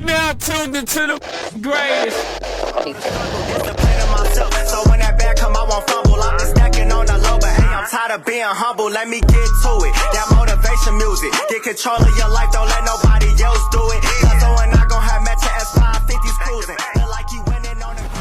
now tuned into the greatest. So when that bag come, I won't fumble. I've been stacking on the low, but hey, I'm tired of being humble. Let me get to it. That motivation music. Get control of your life, don't let nobody else do it. Cause when I gon' have Metro S550s cruising. Feel like you winning on the ground.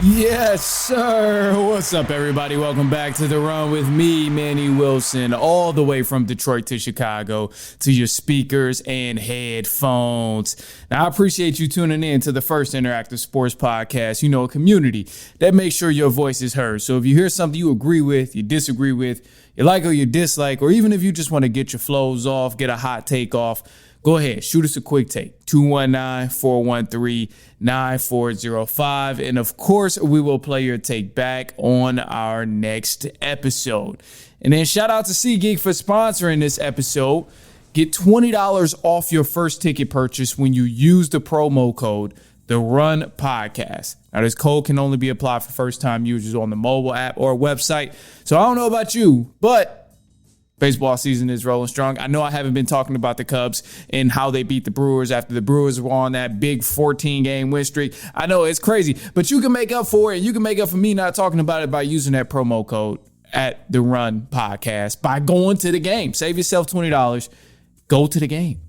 Yes, sir. What's up, everybody? Welcome back to The Run with me, Manny Wilson, all the way from Detroit to Chicago to your speakers and headphones. Now, I appreciate you tuning in to the first interactive sports podcast, a community that makes sure your voice is heard. So if you hear something you agree with, you disagree with, you like or you dislike, or even if you just want to get your flows off, get a hot take off, go ahead, shoot us a quick take, 219-413-9405. And of course, we will play your take back on our next episode. And then shout out to SeatGeek for sponsoring this episode. Get $20 off your first ticket purchase when you use the promo code The Run Podcast. Now, this code can only be applied for first-time users on the mobile app or website. So I don't know about you, but baseball season is rolling strong. I know I haven't been talking about the Cubs and how they beat the Brewers after the Brewers were on that big 14-game win streak. I know it's crazy, but you can make up for it. You can make up for me not talking about it by using that promo code at The Run Podcast by going to the game. Save yourself $20. Go to the game.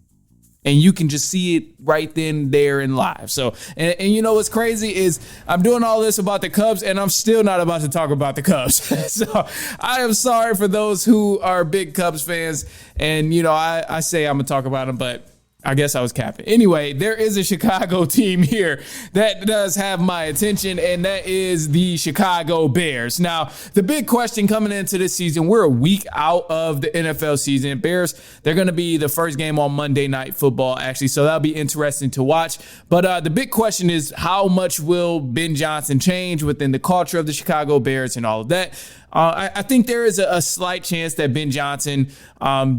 And you can just see it right then, there, and live. So, and you know what's crazy is I'm doing all this about the Cubs, and I'm still not about to talk about the Cubs. So I am sorry for those who are big Cubs fans. And, I say I'm going to talk about them, but I guess I was capping. Anyway, there is a Chicago team here that does have my attention, and that is the Chicago Bears. Now, the big question coming into this season, we're a week out of the NFL season. Bears, they're going to be the first game on Monday Night Football, actually, so that'll be interesting to watch. But the big question is, how much will Ben Johnson change within the culture of the Chicago Bears and all of that? I think there is a slight chance that Ben Johnson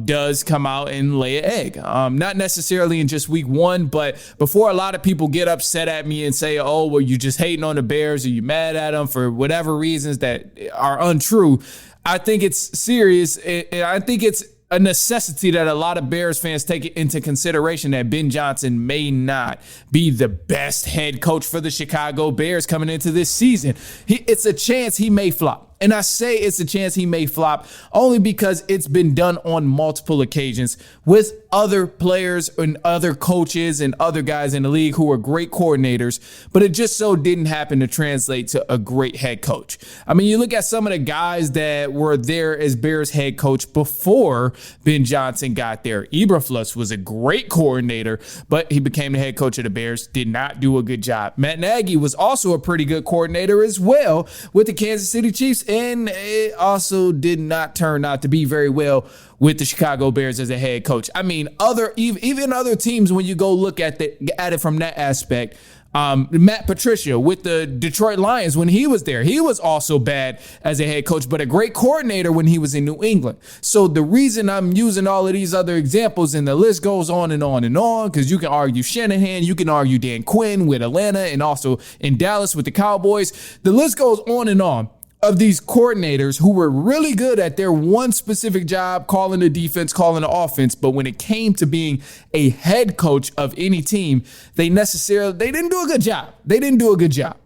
does come out and lay an egg. Not necessarily in just week one, but before a lot of people get upset at me and say, oh, well, you just hating on the Bears or you mad at them for whatever reasons that are untrue, I think it's serious. And I think it's a necessity that a lot of Bears fans take into consideration that Ben Johnson may not be the best head coach for the Chicago Bears coming into this season. It's a chance he may flop. And I say it's a chance he may flop only because it's been done on multiple occasions with other players and other coaches and other guys in the league who are great coordinators, but it just so didn't happen to translate to a great head coach. I mean, you look at some of the guys that were there as Bears head coach before Ben Johnson got there. Eberflus was a great coordinator, but he became the head coach of the Bears, did not do a good job. Matt Nagy was also a pretty good coordinator as well with the Kansas City Chiefs, and it also did not turn out to be very well with the Chicago Bears as a head coach. I mean, even other teams, when you go look at it from that aspect, Matt Patricia with the Detroit Lions, when he was there, he was also bad as a head coach, but a great coordinator when he was in New England. So the reason I'm using all of these other examples, and the list goes on and on and on, because you can argue Shanahan, you can argue Dan Quinn with Atlanta, and also in Dallas with the Cowboys. The list goes on and on of these coordinators who were really good at their one specific job, calling the defense, calling the offense. But when it came to being a head coach of any team, they didn't do a good job. They didn't do a good job.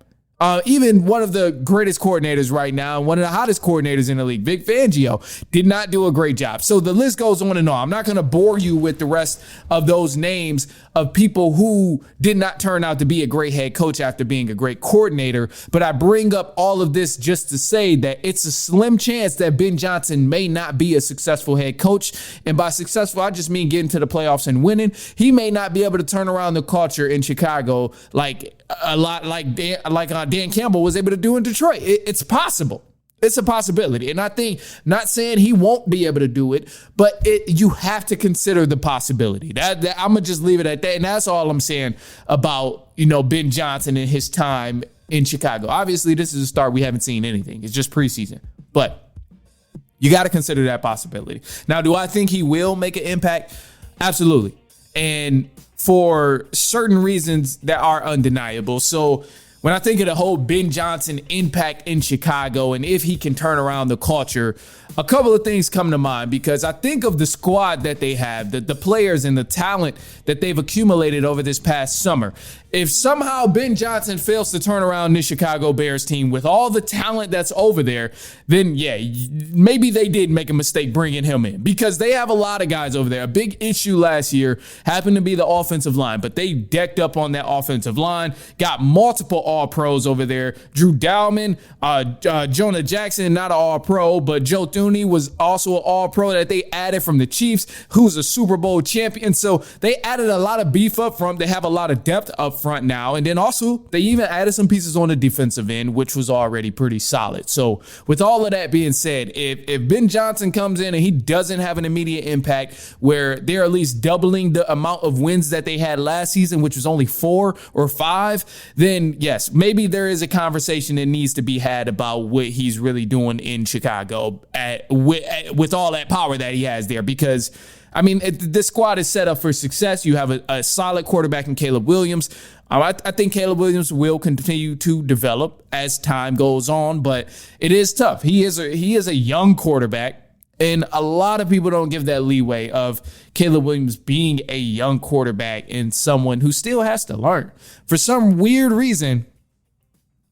Even one of the greatest coordinators right now, one of the hottest coordinators in the league, Vic Fangio, did not do a great job. So the list goes on and on. I'm not going to bore you with the rest of those names of people who did not turn out to be a great head coach after being a great coordinator. But I bring up all of this just to say that it's a slim chance that Ben Johnson may not be a successful head coach. And by successful, I just mean getting to the playoffs and winning. He may not be able to turn around the culture in Chicago like Dan Campbell was able to do in Detroit. It's possible. It's a possibility. And I think, not saying he won't be able to do it, but you have to consider the possibility. That I'm going to just leave it at that. And that's all I'm saying about, Ben Johnson and his time in Chicago. Obviously, this is a start. We haven't seen anything. It's just preseason. But you got to consider that possibility. Now, do I think he will make an impact? Absolutely. And for certain reasons that are undeniable. So when I think of the whole Ben Johnson impact in Chicago and if he can turn around the culture, a couple of things come to mind because I think of the squad that they have, the players and the talent that they've accumulated over this past summer. If somehow Ben Johnson fails to turn around this Chicago Bears team with all the talent that's over there, then yeah, maybe they did make a mistake bringing him in because they have a lot of guys over there. A big issue last year happened to be the offensive line, but they decked up on that offensive line, got multiple All-Pros over there. Drew Dowman, Jonah Jackson, not an All-Pro, but Joe Thuney was also an All-Pro that they added from the Chiefs, who's a Super Bowl champion. So they added a lot of beef up front. They have a lot of depth up front now. And then also they even added some pieces on the defensive end, which was already pretty solid. So with all of that being said, if Ben Johnson comes in and he doesn't have an immediate impact where they're at least doubling the amount of wins that they had last season, which was only 4 or 5, then yes, maybe there is a conversation that needs to be had about what he's really doing in Chicago with all that power that he has there. Because I mean, this squad is set up for success. You have a solid quarterback in Caleb Williams. I think Caleb Williams will continue to develop as time goes on, but it is tough. He is a young quarterback, and a lot of people don't give that leeway of Caleb Williams being a young quarterback and someone who still has to learn. For some weird reason,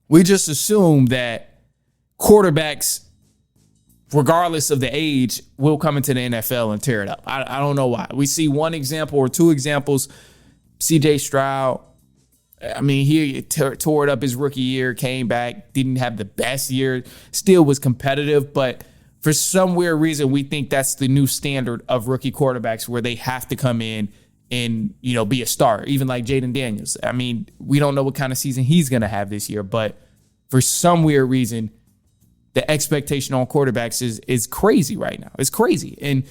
we just assume that quarterbacks, regardless of the age, will come into the NFL and tear it up. I don't know why. We see one example or two examples. CJ Stroud, I mean, he tore it up his rookie year, came back, didn't have the best year, still was competitive. But for some weird reason, we think that's the new standard of rookie quarterbacks where they have to come in and, be a star, even like Jaden Daniels. I mean, we don't know what kind of season he's going to have this year, but for some weird reason, the expectation on quarterbacks is crazy right now. It's crazy. And,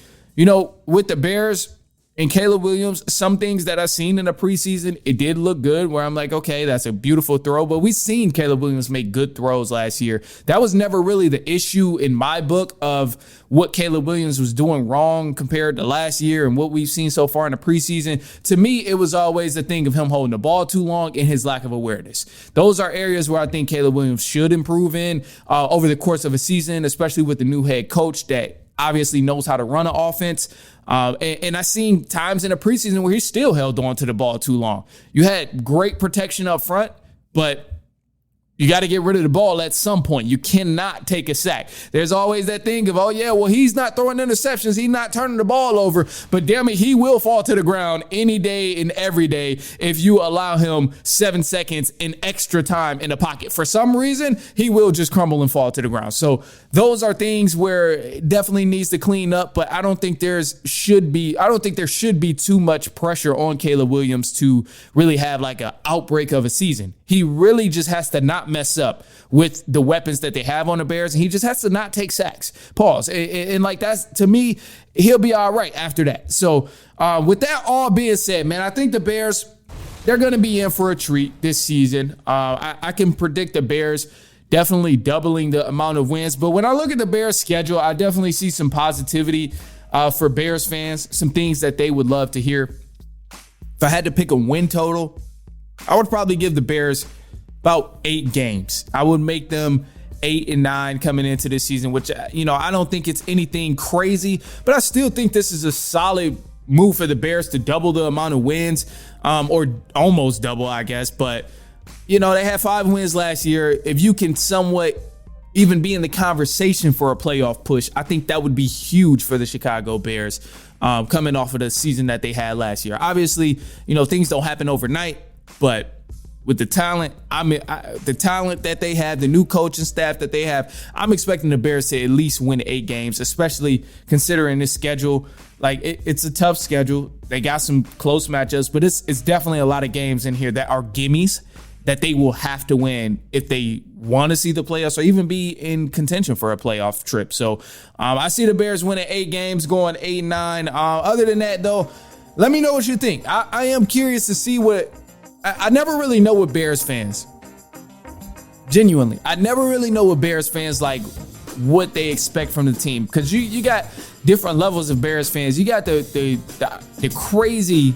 with the Bears and Caleb Williams, some things that I've seen in the preseason, it did look good where I'm like, okay, that's a beautiful throw. But we've seen Caleb Williams make good throws last year. That was never really the issue in my book of what Caleb Williams was doing wrong compared to last year and what we've seen so far in the preseason. To me, it was always the thing of him holding the ball too long and his lack of awareness. Those are areas where I think Caleb Williams should improve in over the course of a season, especially with the new head coach that obviously knows how to run an offense. And I seen times in the preseason where he still held on to the ball too long. You had great protection up front, but you got to get rid of the ball at some point. You cannot take a sack. There's always that thing of, oh, yeah, well, he's not throwing interceptions. He's not turning the ball over. But damn it, he will fall to the ground any day and every day if you allow him 7 seconds in extra time in the pocket. For some reason, he will just crumble and fall to the ground. So those are things where it definitely needs to clean up. But I don't think there should be too much pressure on Caleb Williams to really have like an outbreak of a season. He really just has to not mess up with the weapons that they have on the Bears, and he just has to not take sacks. Pause. And like that's, to me, he'll be all right after that. So with that all being said, man, I think the Bears, they're going to be in for a treat this season. I can predict the Bears definitely doubling the amount of wins. But when I look at the Bears schedule, I definitely see some positivity for Bears fans, some things that they would love to hear. If I had to pick a win total, I would probably give the Bears about 8 games. I would make them 8-9 coming into this season, which, I don't think it's anything crazy, but I still think this is a solid move for the Bears to double the amount of wins, or almost double, I guess. But, they had 5 wins last year. If you can somewhat even be in the conversation for a playoff push, I think that would be huge for the Chicago Bears coming off of the season that they had last year. Obviously, things don't happen overnight, but with the talent, the talent that they have, the new coaching staff that they have, I'm expecting the Bears to at least win 8 games, especially considering this schedule. Like, it's a tough schedule. They got some close matchups, but it's definitely a lot of games in here that are gimmies that they will have to win if they want to see the playoffs or even be in contention for a playoff trip. So I see the Bears winning 8 games, going 8-9. Other than that, though, let me know what you think. I am curious to see what – I never really know with Bears fans. Genuinely, I never really know with Bears fans like what they expect from the team, because you got different levels of Bears fans. You got the crazy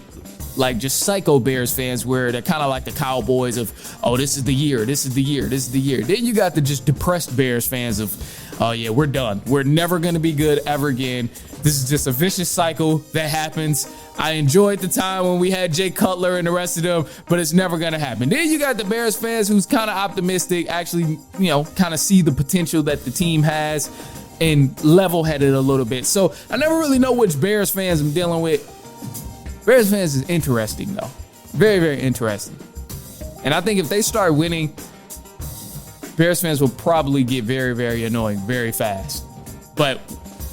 like just psycho Bears fans where they're kind of like the Cowboys of, oh, this is the year, this is the year, this is the year. Then you got the just depressed Bears fans of, oh yeah, we're done. We're never going to be good ever again. This is just a vicious cycle that happens. I enjoyed the time when we had Jay Cutler and the rest of them, but it's never going to happen. Then you got the Bears fans who's kind of optimistic, actually, kind of see the potential that the team has and level-headed a little bit. So I never really know which Bears fans I'm dealing with. Bears fans is interesting, though. Very, very interesting. And I think if they start winning, Bears fans will probably get very, very annoying very fast. But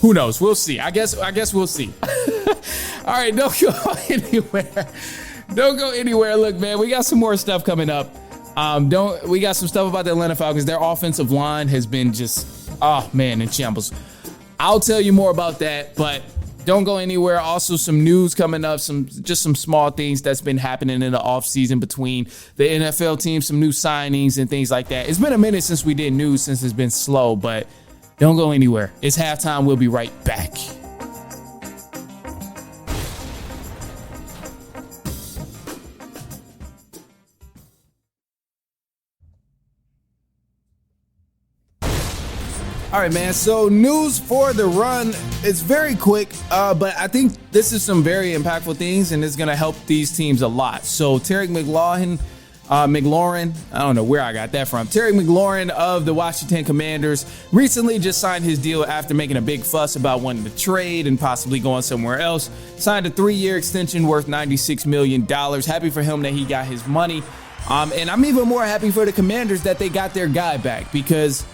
who knows? We'll see. I guess we'll see. All right, don't go anywhere. Don't go anywhere. Look, man, we got some more stuff coming up. We got some stuff about the Atlanta Falcons. Their offensive line has been just, in shambles. I'll tell you more about that, but don't go anywhere. Also, some news coming up, some small things that's been happening in the offseason between the NFL teams, some new signings and things like that. It's been a minute since we did news, since it's been slow, but don't go anywhere. It's halftime. We'll be right back. All right, man. So news for the run. It's very quick, but I think this is some very impactful things, and it's going to help these teams a lot. So Terry McLaurin, I don't know where I got that from. Terry McLaurin of the Washington Commanders recently just signed his deal after making a big fuss about wanting to trade and possibly going somewhere else. Signed a 3-year extension worth $96 million. Happy for him that he got his money. And I'm even more happy for the Commanders that they got their guy back, because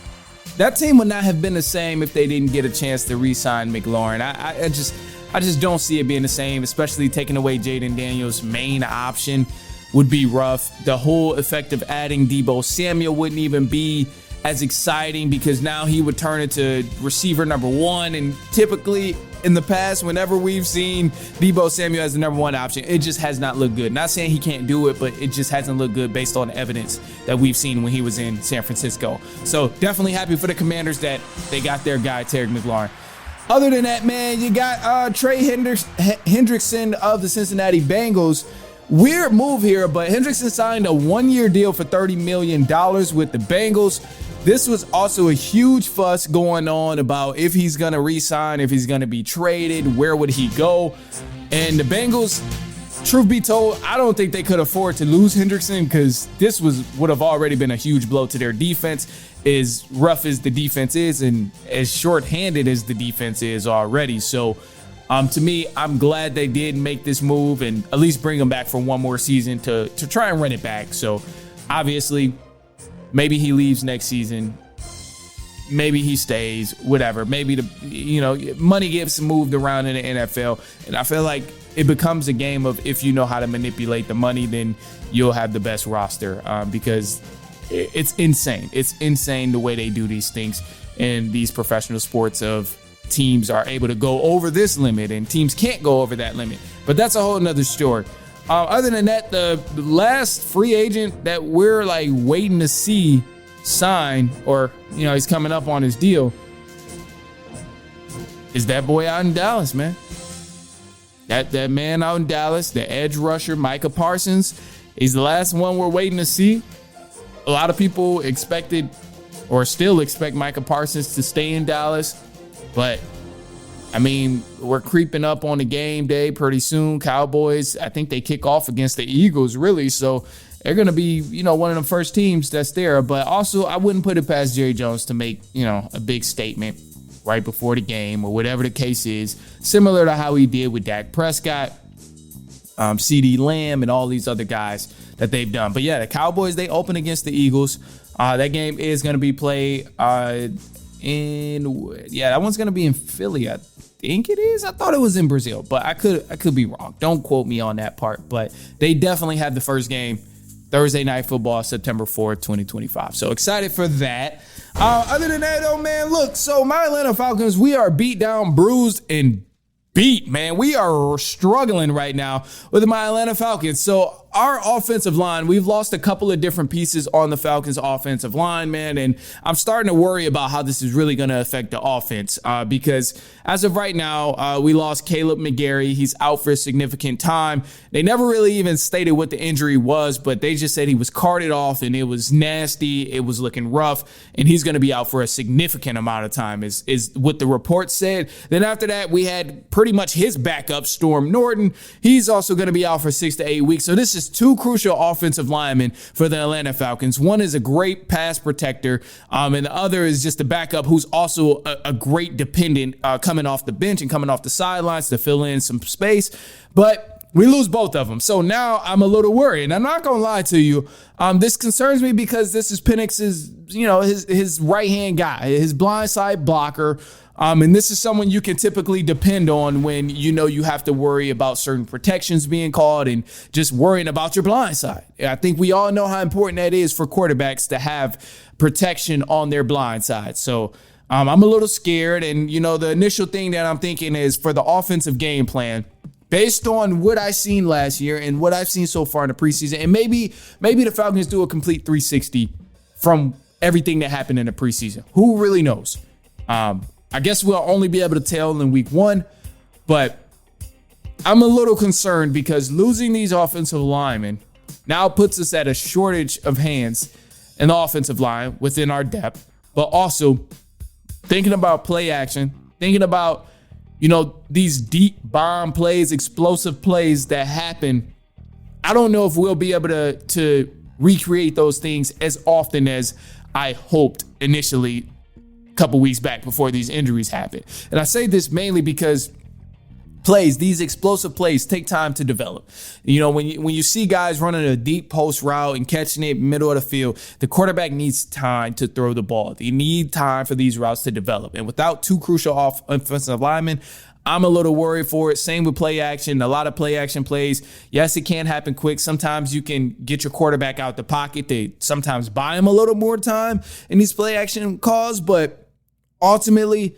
that team would not have been the same if they didn't get a chance to re-sign McLaurin. I just don't see it being the same, especially taking away Jaden Daniels' main option would be rough. The whole effect of adding Deebo Samuel wouldn't even be as exciting, because now he would turn into receiver number one. And typically in the past, whenever we've seen Deebo Samuel as the number one option, it just has not looked good. Not saying he can't do it, but it just hasn't looked good based on the evidence that we've seen when he was in San Francisco. So definitely happy for the Commanders that they got their guy, Terry McLaurin. Other than that, man, you got Trey Hendrickson of the Cincinnati Bengals. Weird move here, but Hendrickson signed a 1-year deal for $30 million with the Bengals. This was also a huge fuss going on about if he's going to re-sign, if he's going to be traded, where would he go? And the Bengals, truth be told, I don't think they could afford to lose Hendrickson, because this would have already been a huge blow to their defense, as rough as the defense is and as shorthanded as the defense is already. So to me, I'm glad they did make this move and at least bring him back for one more season to try and run it back. So obviously, maybe he leaves next season. Maybe he stays, whatever. Maybe money gets moved around in the NFL. And I feel like it becomes a game of, if you know how to manipulate the money, then you'll have the best roster, because it's insane. It's insane the way they do these things in these professional sports of teams are able to go over this limit and teams can't go over that limit. But that's a whole nother story. Other than that, the last free agent that we're waiting to see sign, or he's coming up on his deal, is that boy out in Dallas, man. That man out in Dallas, the edge rusher, Micah Parsons. He's the last one we're waiting to see. A lot of people expected or still expect Micah Parsons to stay in Dallas, but we're creeping up on the game day pretty soon. Cowboys, I think they kick off against the Eagles, really. So they're going to be, one of the first teams that's there. But also, I wouldn't put it past Jerry Jones to make, a big statement right before the game or whatever the case is, similar to how he did with Dak Prescott, CeeDee Lamb, and all these other guys that they've done. But yeah, the Cowboys, they open against the Eagles. That game is going to be played that one's going to be in Philly. I think it is. I thought it was in Brazil, but I could be wrong. Don't quote me on that part, but they definitely have the first game Thursday Night Football, September 4th, 2025. So excited for that. Other than that, though, man, look, so my Atlanta Falcons, we are beat down, bruised, and beat, man. We are struggling right now with my Atlanta Falcons. So our offensive line, we've lost a couple of different pieces on the Falcons offensive line, man. And I'm starting to worry about how this is really going to affect the offense because as of right now, we lost Caleb McGarry. He's out for a significant time. They never really even stated what the injury was, but they just said he was carted off and it was nasty. It was looking rough, and he's going to be out for a significant amount of time is what the report said. Then after that, we had pretty much his backup, Storm Norton. He's also going to be out for 6 to 8 weeks. So this is two crucial offensive linemen for the Atlanta Falcons. One is a great pass protector, and the other is just a backup who's also a great dependent coming off the bench and coming off the sidelines to fill in some space. But we lose both of them. So now I'm a little worried. And I'm not going to lie to you. This concerns me because this is Penix's, his right-hand guy, his blindside blocker. And this is someone you can typically depend on when you have to worry about certain protections being called and just worrying about your blind side. I think we all know how important that is for quarterbacks to have protection on their blind side. So I'm a little scared. And, the initial thing that I'm thinking is for the offensive game plan, based on what I've seen last year and what I've seen so far in the preseason, and maybe the Falcons do a complete 360 from everything that happened in the preseason. Who really knows? I guess we'll only be able to tell in week 1, but I'm a little concerned because losing these offensive linemen now puts us at a shortage of hands in the offensive line within our depth, but also thinking about play action, thinking about, these deep bomb plays, explosive plays that happen. I don't know if we'll be able to recreate those things as often as I hoped initially couple weeks back before these injuries happened. And I say this mainly because these explosive plays take time to develop. When you see guys running a deep post route and catching it middle of the field, the quarterback needs time to throw the ball. They need time for these routes to develop. And without two crucial offensive linemen, I'm a little worried for it. Same with play action. A lot of play action plays. Yes, it can happen quick. Sometimes you can get your quarterback out the pocket. They sometimes buy him a little more time in these play action calls, but ultimately,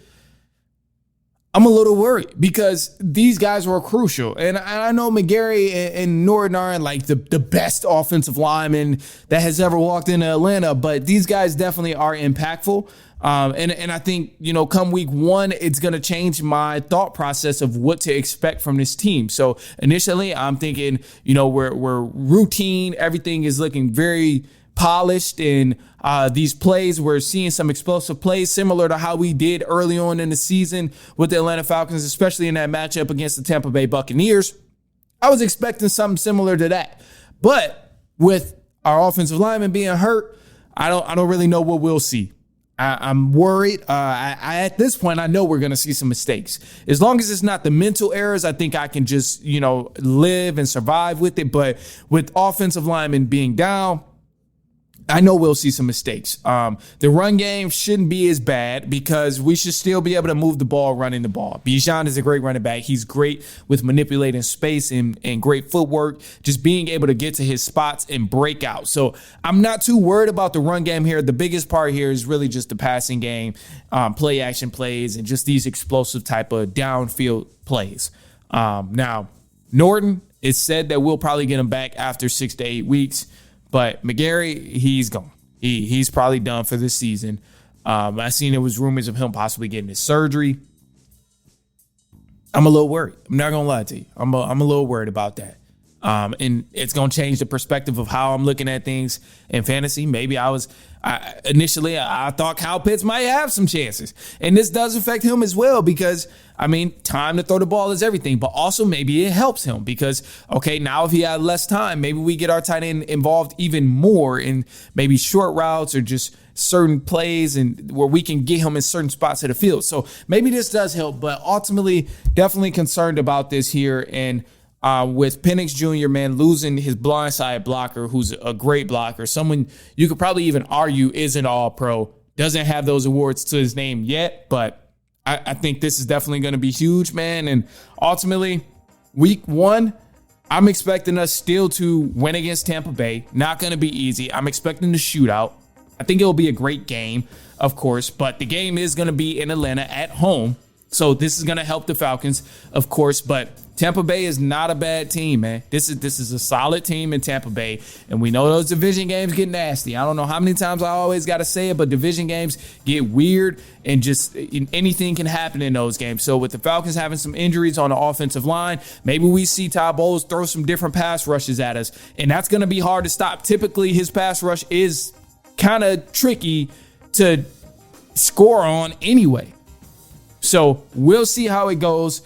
I'm a little worried because these guys were crucial. And I know McGarry and Norton aren't like the best offensive lineman that has ever walked into Atlanta, but these guys definitely are impactful. And I think, come week 1, it's going to change my thought process of what to expect from this team. So initially, I'm thinking, we're routine. Everything is looking very polished, and these plays, we're seeing some explosive plays similar to how we did early on in the season with the Atlanta Falcons, especially in that matchup against the Tampa Bay Buccaneers. I was expecting something similar to that. But with our offensive lineman being hurt, I don't really know what we'll see. I'm worried. At this point, I know we're going to see some mistakes. As long as it's not the mental errors, I think I can just, live and survive with it. But with offensive linemen being down, I know we'll see some mistakes. The run game shouldn't be as bad because we should still be able to move the ball running the ball. Bijan is a great running back. He's great with manipulating space and great footwork, just being able to get to his spots and break out. So I'm not too worried about the run game here. The biggest part here is really just the passing game, play action plays, and just these explosive type of downfield plays. Now, Norton, it's said that we'll probably get him back after 6 to 8 weeks. But McGarry, he's gone. He's probably done for this season. I seen there was rumors of him possibly getting his surgery. I'm a little worried. I'm not gonna lie to you. I'm a little worried about that. And it's gonna change the perspective of how I'm looking at things in fantasy. Maybe initially I thought Kyle Pitts might have some chances, and this does affect him as well because time to throw the ball is everything, but also maybe it helps him because, okay, now if he had less time, maybe we get our tight end involved even more in maybe short routes or just certain plays and where we can get him in certain spots of the field. So maybe this does help, but ultimately definitely concerned about this here. And with Penix Jr., man, losing his blindside blocker, who's a great blocker, someone you could probably even argue is an all-pro, doesn't have those awards to his name yet, but I think this is definitely going to be huge, man. And ultimately, week 1, I'm expecting us still to win against Tampa Bay. Not going to be easy. I'm expecting the shootout. I think it will be a great game, of course, but the game is going to be in Atlanta at home. So this is going to help the Falcons, of course, but Tampa Bay is not a bad team, man. This is a solid team in Tampa Bay, and we know those division games get nasty. I don't know how many times I always got to say it, but division games get weird, and just anything can happen in those games. So with the Falcons having some injuries on the offensive line, maybe we see Todd Bowles throw some different pass rushes at us, and that's going to be hard to stop. Typically, his pass rush is kind of tricky to score on anyway. So we'll see how it goes.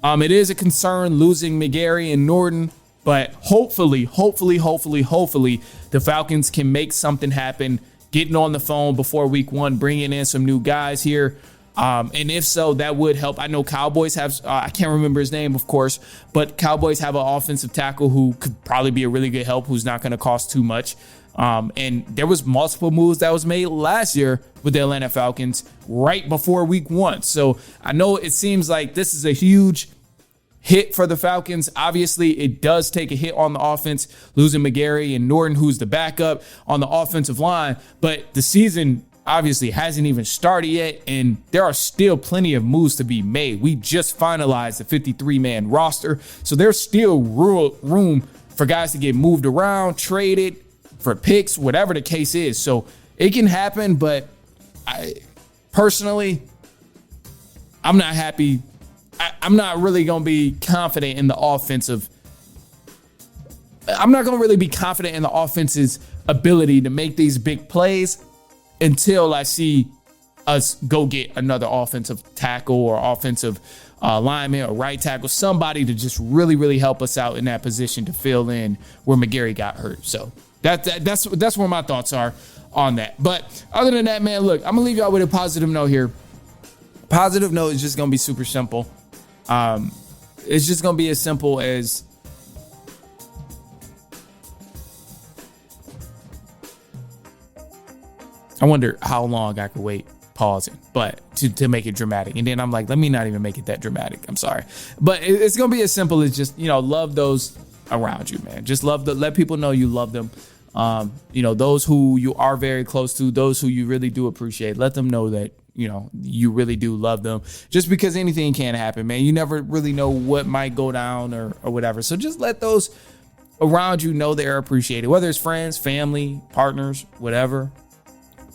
It is a concern losing McGarry and Norton, but hopefully, the Falcons can make something happen, getting on the phone before week 1, bringing in some new guys here. And if so, that would help. I know Cowboys have, I can't remember his name, of course, but Cowboys have an offensive tackle who could probably be a really good help, who's not going to cost too much. And there was multiple moves that was made last year with the Atlanta Falcons right before week 1. So I know it seems like this is a huge hit for the Falcons. Obviously, it does take a hit on the offense, losing McGarry and Norton, who's the backup on the offensive line. But the season obviously hasn't even started yet, and there are still plenty of moves to be made. We just finalized the 53-man roster, so there's still room for guys to get moved around, traded, for picks, whatever the case is. So it can happen, but personally, I'm not happy. I'm not really going to be confident in the offensive. I'm not going to really be confident in the offense's ability to make these big plays until I see us go get another offensive tackle or offensive lineman or right tackle, somebody to just really help us out in that position to fill in where McGarry got hurt. So that's where my thoughts are on that. But other than that, man, look, I'm gonna leave y'all with a positive note here. Positive note is just gonna be super simple. It's just gonna be as simple as I wonder how long I could wait pausing, but to make it dramatic. And then I'm like, let me not even make it that dramatic. I'm sorry. But it's gonna be as simple as just, love those around you, man. Just let people know you love them. Those who you are very close to, those who you really do appreciate, let them know that, you really do love them. Just because anything can happen, man. You never really know what might go down or whatever. So just let those around you know they're appreciated, whether it's friends, family, partners, whatever.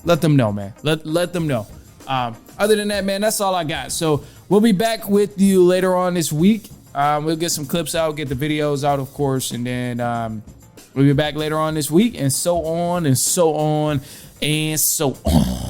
Let them know, man. Let them know. Other than that, man, that's all I got. So we'll be back with you later on this week. We'll get some clips out, get the videos out, of course, and then we'll be back later on this week, and so on and so on and so on.